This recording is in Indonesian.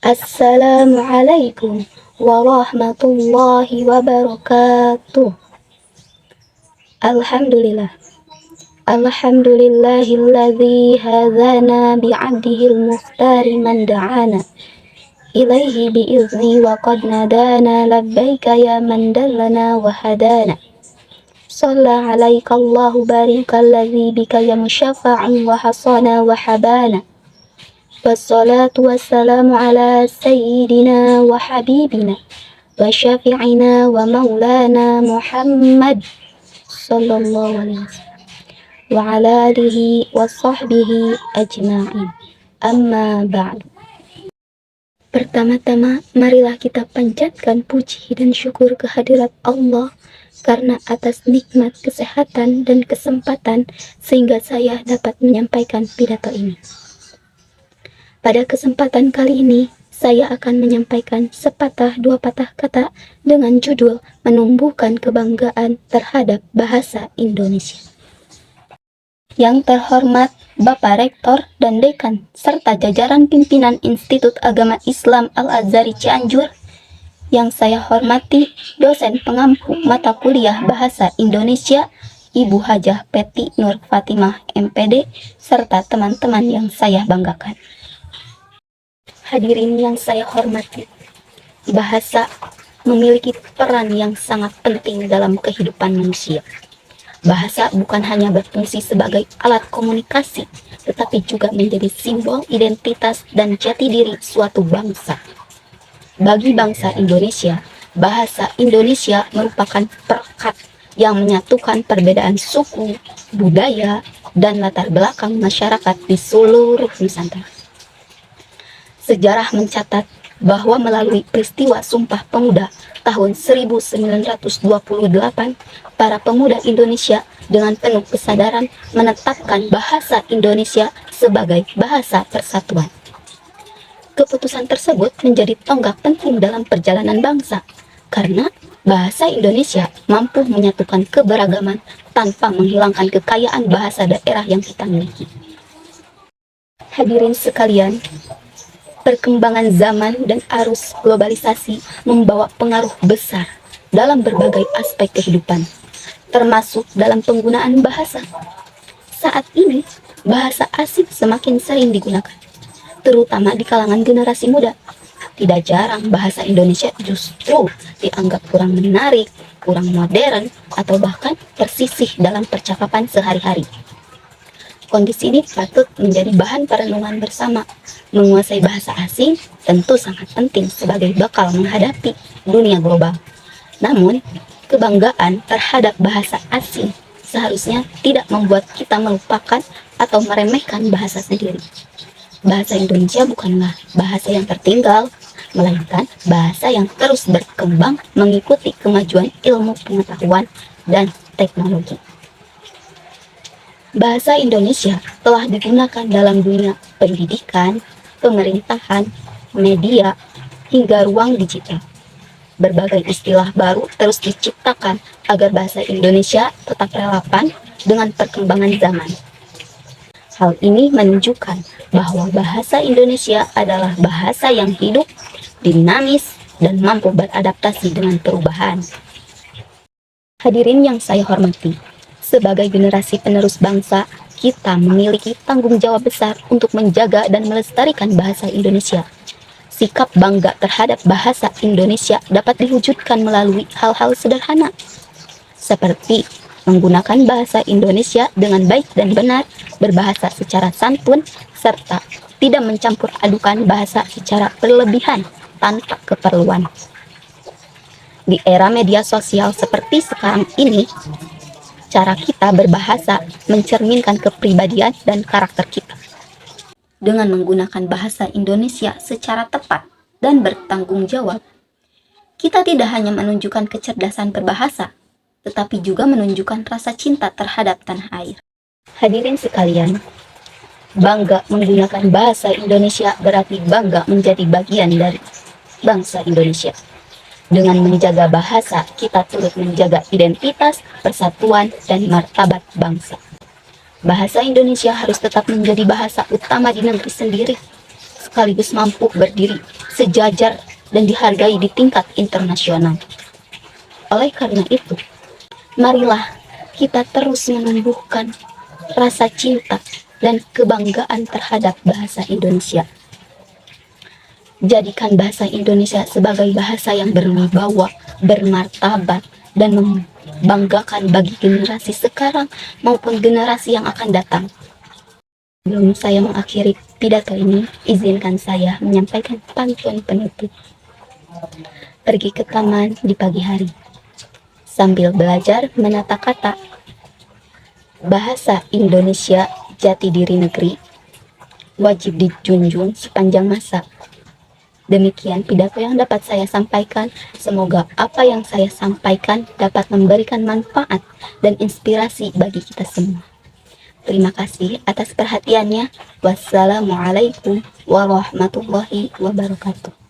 Assalamualaikum warahmatullahi wabarakatuh. Alhamdulillah. Alhamdulillahilladzi hadana bi'abdihil muhtari man da'ana ilaihi bi'izni wa qad nadana labbaika ya man dallana wa hadana. Shalla alaika Allahu barikalladzi bika ya musyafa'an wa hasana wa habana. Wassalatu wassalamu ala sayyidina wa habibina wa syafi'ina wa maulana Muhammad sallallahu alaihi wasallam wa ala alihi wa sahbihi ajma'in. Amma ba'du. Pertama-tama, marilah kita panjatkan puji dan syukur kehadirat Allah karena atas nikmat kesehatan dan kesempatan sehingga saya dapat menyampaikan pidato ini. Pada kesempatan kali ini, saya akan menyampaikan sepatah dua patah kata dengan judul menumbuhkan kebanggaan terhadap bahasa Indonesia. Yang terhormat Bapak Rektor dan Dekan, serta jajaran pimpinan Institut Agama Islam Al-Azhari Cianjur, yang saya hormati dosen pengampu mata kuliah Bahasa Indonesia, Ibu Hajah Peti Nur Fatimah MPD, serta teman-teman yang saya banggakan. Hadirin yang saya hormati, bahasa memiliki peran yang sangat penting dalam kehidupan manusia. Bahasa bukan hanya berfungsi sebagai alat komunikasi, tetapi juga menjadi simbol identitas dan jati diri suatu bangsa. Bagi bangsa Indonesia, bahasa Indonesia merupakan perekat yang menyatukan perbedaan suku, budaya, dan latar belakang masyarakat di seluruh Nusantara. Sejarah mencatat bahwa melalui peristiwa Sumpah Pemuda tahun 1928, para pemuda Indonesia dengan penuh kesadaran menetapkan bahasa Indonesia sebagai bahasa persatuan. Keputusan tersebut menjadi tonggak penting dalam perjalanan bangsa, karena bahasa Indonesia mampu menyatukan keberagaman tanpa menghilangkan kekayaan bahasa daerah yang kita miliki. Hadirin sekalian, perkembangan zaman dan arus globalisasi membawa pengaruh besar dalam berbagai aspek kehidupan, termasuk dalam penggunaan bahasa. Saat ini, bahasa asing semakin sering digunakan, terutama di kalangan generasi muda. Tidak jarang bahasa Indonesia justru dianggap kurang menarik, kurang modern, atau bahkan tersisih dalam percakapan sehari-hari. Kondisi ini patut menjadi bahan perenungan bersama. Menguasai bahasa asing tentu sangat penting sebagai bekal menghadapi dunia global. Namun, kebanggaan terhadap bahasa asing seharusnya tidak membuat kita melupakan atau meremehkan bahasa sendiri. Bahasa Indonesia bukanlah bahasa yang tertinggal, melainkan bahasa yang terus berkembang mengikuti kemajuan ilmu pengetahuan dan teknologi. Bahasa Indonesia telah digunakan dalam dunia pendidikan, pemerintahan, media, hingga ruang digital. Berbagai istilah baru terus diciptakan agar bahasa Indonesia tetap relevan dengan perkembangan zaman. Hal ini menunjukkan bahwa bahasa Indonesia adalah bahasa yang hidup, dinamis, dan mampu beradaptasi dengan perubahan. Hadirin yang saya hormati, sebagai generasi penerus bangsa, kita memiliki tanggung jawab besar untuk menjaga dan melestarikan bahasa Indonesia. Sikap bangga terhadap bahasa Indonesia dapat diwujudkan melalui hal-hal sederhana, seperti menggunakan bahasa Indonesia dengan baik dan benar, berbahasa secara santun, serta tidak mencampur adukan bahasa secara berlebihan tanpa keperluan. Di era media sosial seperti sekarang ini, cara kita berbahasa mencerminkan kepribadian dan karakter kita. Dengan menggunakan bahasa Indonesia secara tepat dan bertanggung jawab, kita tidak hanya menunjukkan kecerdasan berbahasa, tetapi juga menunjukkan rasa cinta terhadap tanah air. Hadirin sekalian, bangga menggunakan bahasa Indonesia berarti bangga menjadi bagian dari bangsa Indonesia. Dengan menjaga bahasa, kita turut menjaga identitas, persatuan, dan martabat bangsa. Bahasa Indonesia harus tetap menjadi bahasa utama di negeri sendiri, sekaligus mampu berdiri sejajar dan dihargai di tingkat internasional. Oleh karena itu, marilah kita terus menumbuhkan rasa cinta dan kebanggaan terhadap bahasa Indonesia. Jadikan bahasa Indonesia sebagai bahasa yang berwibawa, bermartabat, dan membanggakan bagi generasi sekarang maupun generasi yang akan datang. Sebelum saya mengakhiri pidato ini, izinkan saya menyampaikan pantun penutup. Pergi ke taman di pagi hari, sambil belajar menata kata. Bahasa Indonesia jati diri negeri, wajib dijunjung sepanjang masa. Demikian pidato yang dapat saya sampaikan. Semoga apa yang saya sampaikan dapat memberikan manfaat dan inspirasi bagi kita semua. Terima kasih atas perhatiannya. Wassalamualaikum warahmatullahi wabarakatuh.